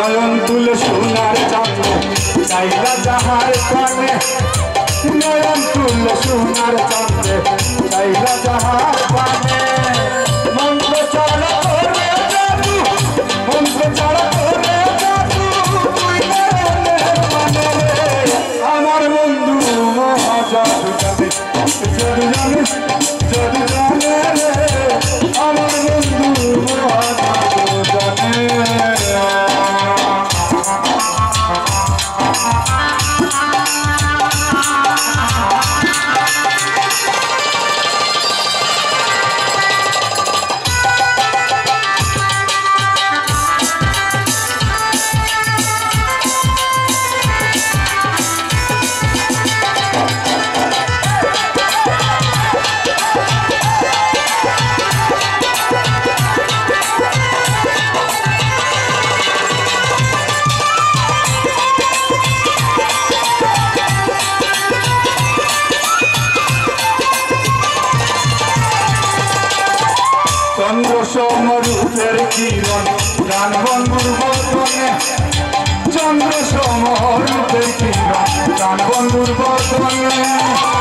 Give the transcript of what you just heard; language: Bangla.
নয়ন তুলে সোনার চাঁদে চাইলা যাহার পানে নয়ন তুলে সোনার চাঁদে চাইলা যাহার পানে মন্ত্র চালা করে জাদু মন্ত্র চালা করে জাদু তুই মানে আমার বন্ধু মহাজাদু জানে যদি জানে যদি জানে আমার বন্ধু মহাজাদু জানে চন্দ্র সমরূপের কিরণ গান বন্ধুর বদনে চন্দ্র সমরূপের কিরণ গান বন্ধুর বদনে